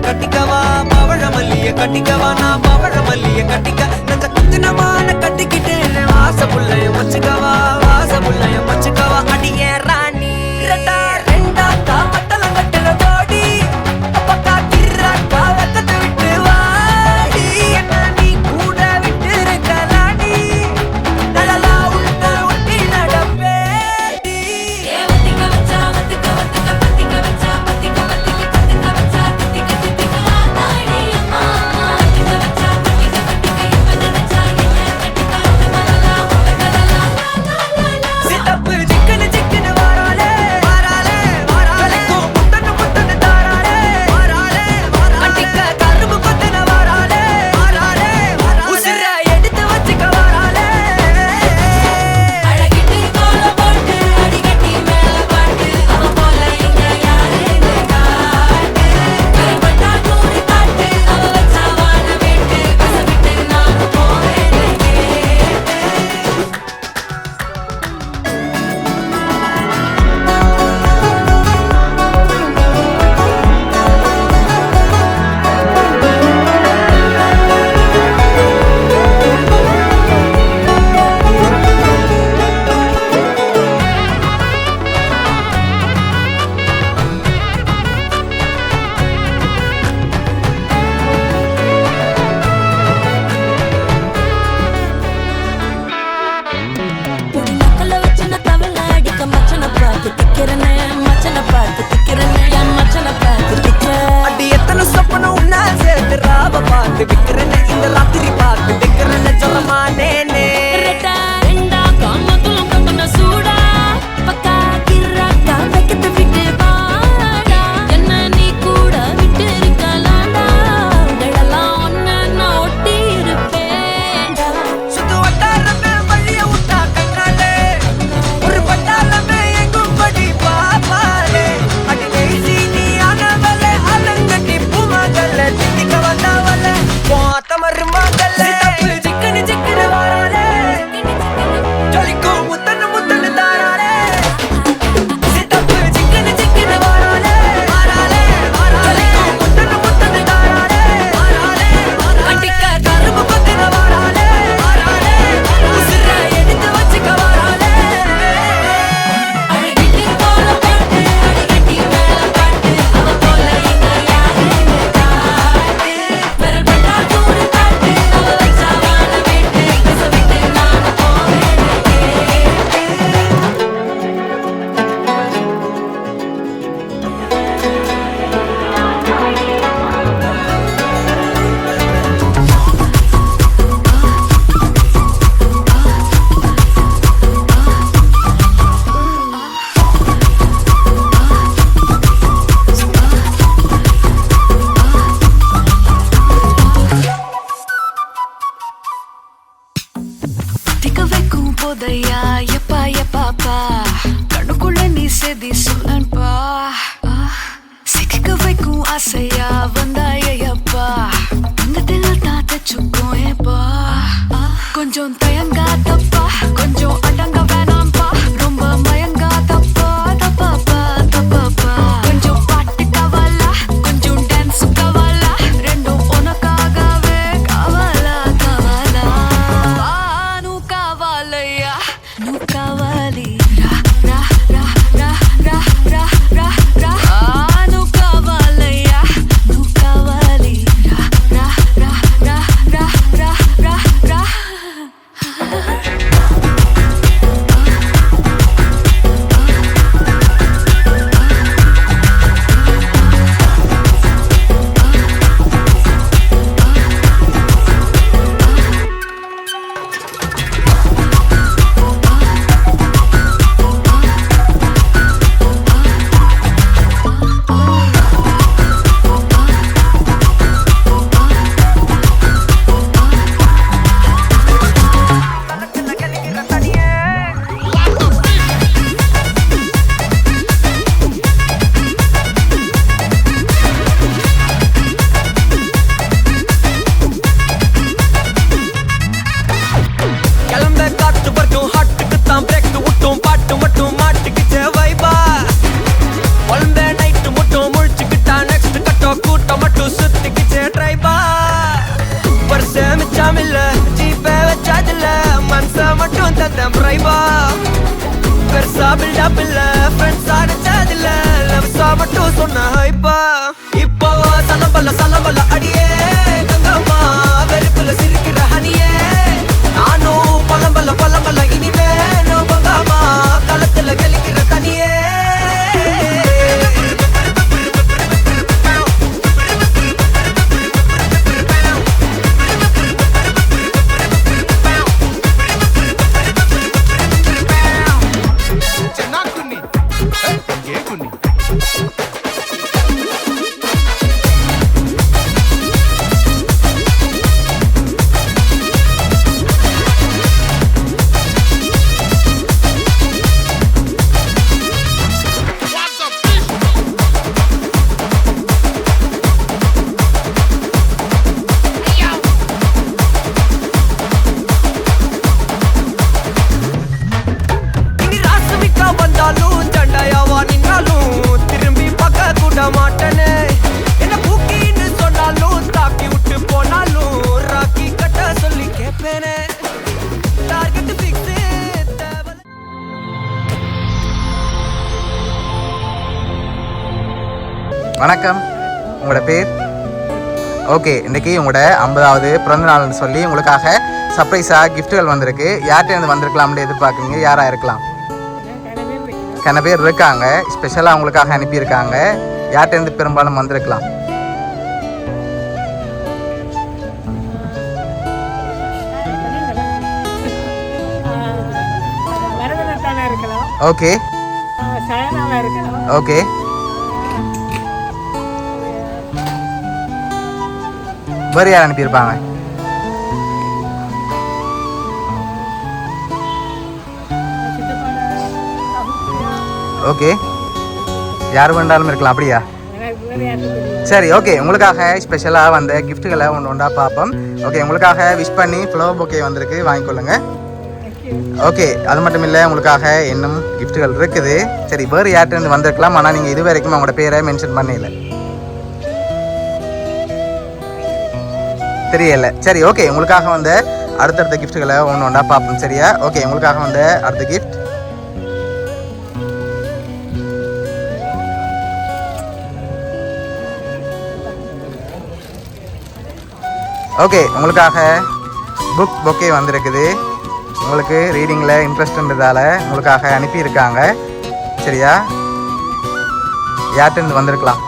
கட்டிக்கவா பவழ மல்லிய கட்டிக்கவா நான் பவழ மல்லிய கட்டிக்க நெஞ்ச குத்தினமான கட்டிக்கிட்டு வாச புள்ளைய வச்சுக்கவா வாச புள்ளைய வச்சுக்கவா அடியே ராணி ரெண்டா ரெண்டா காமத்தல கட்டுற போடி பக்கா கிராக்கா வெக்கத்தை விட்டு வாடி என்ன நீ கூட விட்டு இருக்கலாடி நடலா உள்ள ஒட்டி நடப்பேடி வத்திக்க வச்சா வத்திக்க வத்திக்க பத்திக்க வச்சா பத்திக்க வத்திக்க பத்திக்க வச்சா தித்திக்க தித்திக்க ஆத்தாடி அம்மா வத்திக்க வச்சா பத்திக்க பத்திக்க இப்ப நினைச்சா என்ன கட்டிக்காட்டு மலலா உலகலலா சித்தப்பு சிக்கன சிக்கன வாராலே வாராலே வாராலே முத்தன முத்தன தாராலே வாராலே வாராலே அடிக்க கரும்பு கொத்தன வாராலே வாராலே வாராலே உசிர எடுத்து வச்சுக்க வாராலே அழகிட்டு கோல போட்டு அடிகட்டி மேல பாட்டு அவ போல இங்க யாருன்னு காட்டு கருப்பட்டா தூரி காட்டு அவ வச்சா வான விட்டு கசவிட்டு நானும் போவேன்னு கேட்டு பொடி நக்கல வச்சு நான் தவள அடிக்க மச்சனை பார்த்து திக்கிறனே மச்சனை பார்த்து திக்கிறனே என் மச்சனை பார்த்து திக்க அடி எத்தனை சொப்பனம் உன்னா சேர்த்து ராவ பார்த்து விக்கிறேன்னு இந்த ராத்திரி பார்த்து விக்கிறேன்னு சொல்லமானேனே ரெட்டா ரெண்டா காமத்துலம் கட்டுன சூடா பக்கா கிராக்கா வைக்கத்து விட்டு வாடா என்ன நீ கூட விட்டு இருக்கலாம்டா நிழலாம் ஒன்ன நான் ஒட்டி இருப்பேன்டா சுத்து வட்டாரமே வழிய விட்டா கண்ணாலே ஒரு பட்டாளமே எங்கும் படி பாப்பாலே அடி பேசி நீ ஆனவளே அலங்கட்டி பூமகள திட்டிக்க வந்தவளே தந்தேன் பிரைவா பெருசா பில்டப் இல்ல ஃப்ரெண்ட்ஸ் அடிச்சதில்ல லவ்ஸா மட்டும் சொன்ன ஹைப்பா இப்போ சலம்பல்ல அடியே கங்கம்மா வெறுப்புல சிரிக்கிற ஹனியே நானும் பழம்பல்ல இனிமே நோ பங்காமா களத்துல கெளிக்கிற தனியே வணக்கம், உங்களோட பேர்? ஓகே, இன்றைக்கி உங்களோட 50வது பிறந்த நாள்னு சொல்லி உங்களுக்காக சர்ப்ரைஸாக கிஃப்ட்டுகள் வந்திருக்கு. யார்கிட்ட வந்திருக்கலாம்னு எதிர்பார்க்குறீங்க? யாராக இருக்கலாம்? கன பேர் இருக்காங்க, ஸ்பெஷலாக உங்களுக்காக அனுப்பியிருக்காங்க. யார்கிட்ட பெரும்பாலும் வந்திருக்கலாம்? ஓகே ஓகே வேறு யார் அனுப்பியிருப்பாங்க? ஓகே, யார் வேண்டாலும் இருக்கலாம், அப்படியா? சரி, ஓகே. உங்களுக்காக ஸ்பெஷலாக வந்த கிஃப்ட்டுகளை ஒன்றா பார்ப்போம். ஓகே, உங்களுக்காக விஷ் பண்ணி ஃப்ளவர் பொக்கே வந்திருக்கு, வாங்கிக்கொள்ளுங்க. ஓகே, அது மட்டும் இல்லை, உங்களுக்காக இன்னும் கிஃப்ட்டுகள் இருக்குது. சரி, வேறு யார்கிட்ட வந்திருக்கலாம், ஆனால் நீங்கள் இது வரைக்கும் அவங்களோட பேரை மென்ஷன் பண்ணல, தெரியல. சரி, ஓகே. உங்களுக்காக வந்து அடுத்தடுத்த கிஃப்ட்டுகளை ஒன்றா பார்ப்போம், சரியா? ஓகே, உங்களுக்காக வந்து அடுத்த கிஃப்ட். ஓகே, உங்களுக்காக புக் பொக்கே வந்திருக்குது. உங்களுக்கு ரீடிங்கில் இன்ட்ரெஸ்ட்ன்றதால உங்களுக்காக அனுப்பியிருக்காங்க, சரியா? யார்கிட்ட வந்திருக்கலாம்?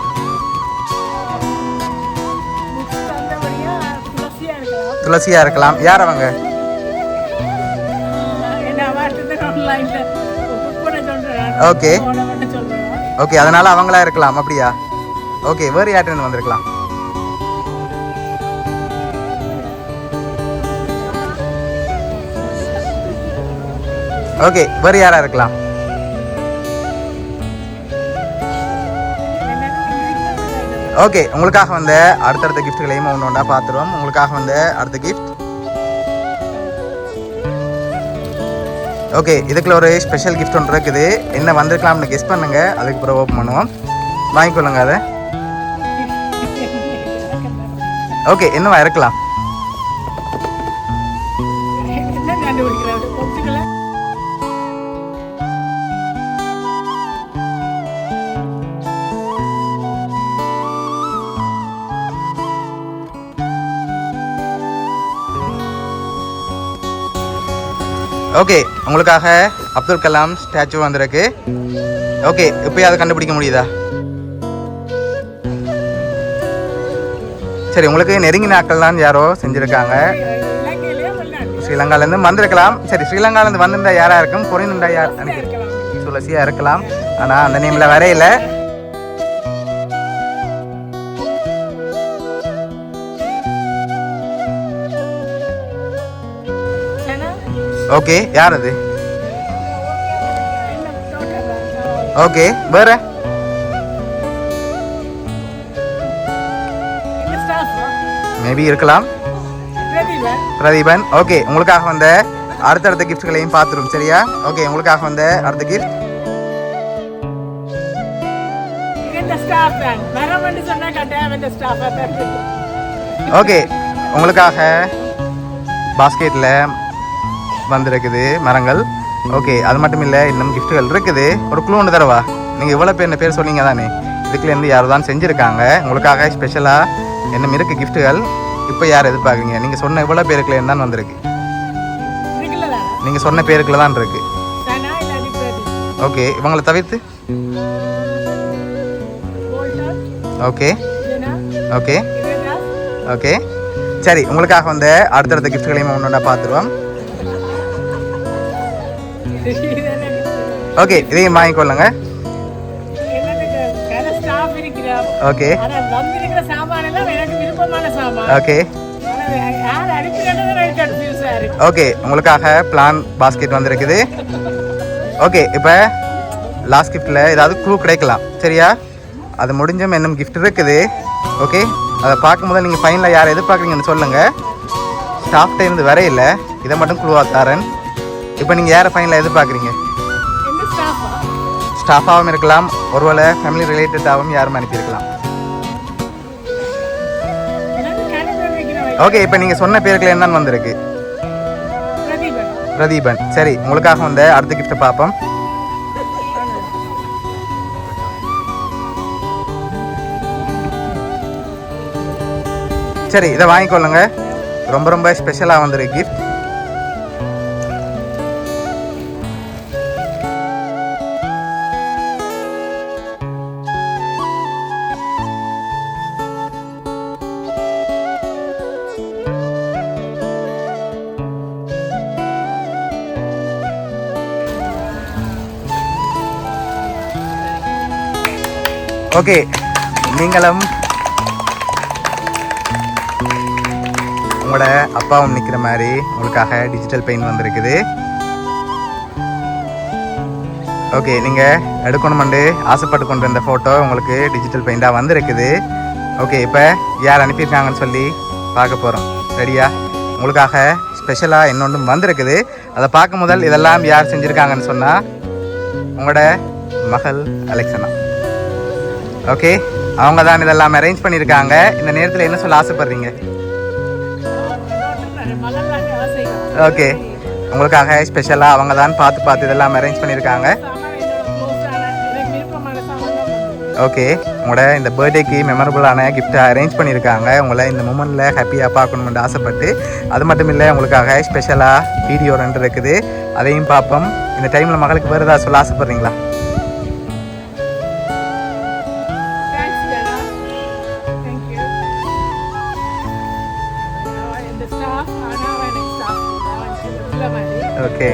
துளசியா இருக்கலாம். யார் அவங்க? ஓகே ஓகே, அதனால அவங்களா இருக்கலாம், அப்படியா? ஓகே, வேறு யார்கிட்ட வந்திருக்கலாம்? ஓகே, வேறு யாரா இருக்கலாம்? ஓகே, உங்களுக்காக வந்து அடுத்தடுத்த கிஃப்ட்களையும் ஒன்றா பார்த்துருவோம். உங்களுக்காக வந்து அடுத்த கிஃப்ட். ஓகே, இதுக்குள்ள ஒரு ஸ்பெஷல் கிஃப்ட் ஒன்று இருக்குது. என்ன வந்திருக்கலாம்னு கெஸ் பண்ணுங்க, அதுக்கு பிறகு ஓப்பன் பண்ணுவோம். வாங்கிக்கொள்ளுங்க அதை. ஓகே, என்னவா இருக்கலாம்? ஓகே, உங்களுக்காக அப்துல் கலாம் ஸ்டாச்சு வந்திருக்கு. ஓகே, இப்போ அதை கண்டுபிடிக்க முடியுதா? சரி, உங்களுக்கு நெருங்கின ஆட்கள்லாம் யாரோ செஞ்சுருக்காங்க. ஸ்ரீலங்காலேருந்து வந்திருக்கலாம். சரி, ஸ்ரீலங்காலேருந்து வந்திருந்தா யாராக இருக்கும்? பொறிந்துண்டா யார்? துளசியாக இருக்கலாம், ஆனால் அந்த நேமில் வரையில. ஓகே, யார் அது? ஓகே, வேற? மேபி இருக்கலாம். பிரதீபன். ஓகே, உங்களுக்காக வந்த அடுத்தடுத்த கிஃப்ட்களையும் பார்த்துரும், சரியா? ஓகே, உங்களுக்காக வந்த அடுத்த கிஃப்ட். ஓகே, உங்களுக்காக பாஸ்கெட்டில் வந்திருக்குது மரங்கள். ஓகே, அது மட்டும் இல்லை, இன்னும் கிஃப்ட்டுகள் இருக்குது. ஒரு க்ளூ ஒன்று தரவா? நீங்கள் இவ்வளோ பேர் என்ன பேர் சொன்னீங்க தானே, இதுக்குலேருந்து யார் தான் செஞ்சுருக்காங்க. உங்களுக்காக ஸ்பெஷலாக இன்னும் இருக்குது கிஃப்ட்டுகள். இப்போ யார் எதிர்பார்க்குறீங்க? நீங்கள் சொன்ன இவ்வளோ பேருக்குலேருந்து தான் வந்திருக்கு. நீங்கள் சொன்ன பேருக்குள்ள தான் இருக்கு. ஓகே, இவங்களை தவிர்த்து. ஓகே ஓகே ஓகே, சரி. உங்களுக்காக வந்து அடுத்தடுத்த கிஃப்ட்களையும் ஒன்று பார்த்துருவோம். ஓகே, இதையும் வாங்கிக்கொள்ளுங்க. ஓகே ஓகே ஓகே, உங்களுக்காக பிளான் பாஸ்கெட் வந்திருக்குது. ஓகே, இப்போ லாஸ்ட் கிஃப்ட்டில் ஏதாவது க்ளூ கிடைக்கலாம், சரியா? அது முடிஞ்சும் இன்னும் கிஃப்ட் இருக்குது. ஓகே, அதை பார்க்கும்போது நீங்கள் ஃபைனலாக யார் எதிர்பார்க்குறீங்கன்னு சொல்லுங்கள். ஸ்டாஃப்டே இருந்து வரையில்லை, இதை மட்டும் க்ளூவாக தரேன். இப்போ நீங்கள் யாரை ஃபைனலாக எதிர்பார்க்குறீங்க? ஸ்டாஃபாகவும் இருக்கலாம், ஒருவேளை ஃபேமிலி ரிலேட்டடாகவும் யாரும் அனுப்பியிருக்கலாம். ஓகே, இப்போ நீங்கள் சொன்ன பேருக்குள்ள என்னன்னு வந்திருக்கு? பிரதீபன். சரி, உங்களுக்காக வந்து அடுத்த கிஃப்ட்டை பார்ப்போம். சரி, இதை வாங்கிக்கொள்ளுங்க. ரொம்ப ரொம்ப ஸ்பெஷலாக வந்திருக்கு கிஃப்ட். ஓகே, நீங்களும் உங்களோட அப்பாவும் நிற்கிற மாதிரி உங்களுக்காக டிஜிட்டல் பெயிண்ட் வந்திருக்குது. ஓகே, நீங்கள் எடுக்கணுமெண்டு ஆசைப்பட்டு கொண்டு வந்த ஃபோட்டோ உங்களுக்கு டிஜிட்டல் பெயிண்டாக வந்திருக்குது. ஓகே, இப்போ யார் அனுப்பியிருக்காங்கன்னு சொல்லி பார்க்க போகிறோம். ரெடியா? உங்களுக்காக ஸ்பெஷலாக இன்னொன்றும் வந்திருக்குது. அதை பார்க்கும் முதல் இதெல்லாம் யார் செஞ்சுருக்காங்கன்னு சொன்னால் உங்களோட மகள் அலெக்சனா. ஓகே, அவங்க தான் இதெல்லாம் அரேஞ்ச் பண்ணியிருக்காங்க. இந்த நேரத்தில் என்ன சொல்ல ஆசைப்படுறீங்க? ஓகே, உங்களுக்காக ஸ்பெஷலாக அவங்க தான் பார்த்து இதெல்லாம் அரேஞ்ச் பண்ணியிருக்காங்க. ஓகே, உங்களோட இந்த பர்த்டேக்கு மெமரபுளான கிஃப்ட்டை அரேஞ்ச் பண்ணியிருக்காங்க. உங்களை இந்த மூமெண்ட்டில் ஹாப்பியாக பார்க்கணுமென்று ஆசைப்பட்டு. அது மட்டும் இல்லை, உங்களுக்காக ஸ்பெஷலாக வீடியோ 2 இருக்குது, அதையும் பார்ப்போம். இந்த டைமில் மகளுக்கு வேறு ஏதாவது சொல்ல ஆசைப்படுறீங்களா? ஓகே,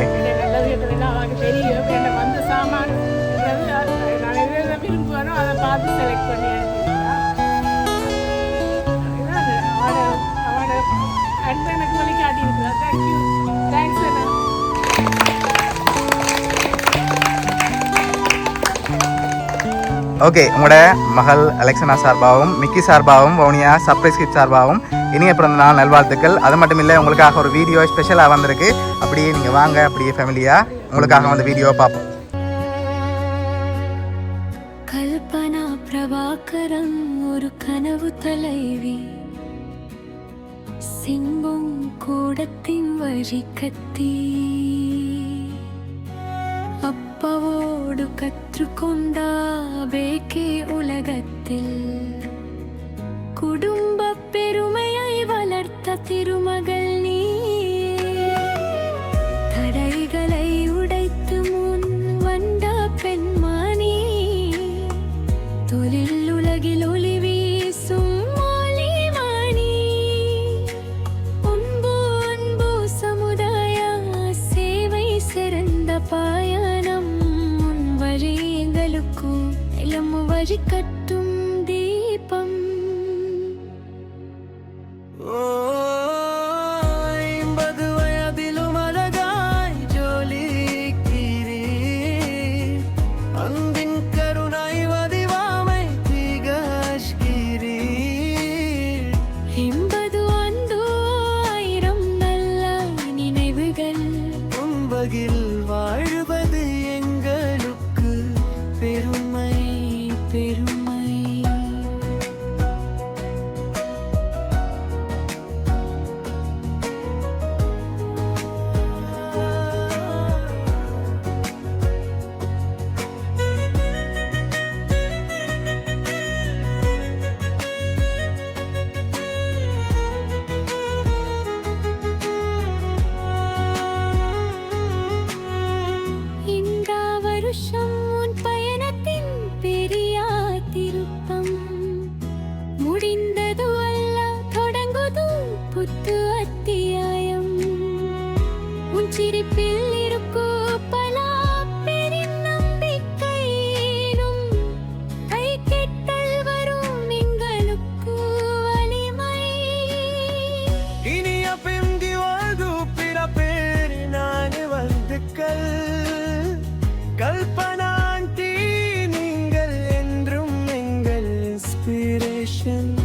ஓகே, உங்களோட மகள் அலெக்சனா சார்பாகவும் மிக்கி சார்பாகவும் வவுனியா சர்ப்ரைஸ் கிஃப்ட் சார்பாகவும் இனிய பிறந்த நாள் நல்வாழ்த்துக்கள். அது மட்டும் இல்லை, உங்களுக்காக ஒரு வீடியோ ஸ்பெஷலாக வந்திருக்கு. அப்படியே நீங்கள் வாங்க, அப்படியே ஃபேமிலியாக உங்களுக்காக வந்து வீடியோ பார்ப்போம். கல்பனா பிரபாகரன் ஒரு கனவு தலைவி, சிங்கும் கூடத்தின் வழி கத்தி, அப்பாவோடு கற்றுக்கொண்டா பேக்கே உலகத்தில், குடும்ப பெருமையை வளர்த்த திருமகள் நீ, தடைகளை உடைத்து முன் வந்த பெண்மானி, தொழில் உலகில் ஒளி வீசும் மாலிமானி, அன்பு அன்பு சமுதாய சேவை சிறந்த பயணம், உன் வழி எங்களுக்கும் இளம் வழி கட்டும் தீபம். விஷன்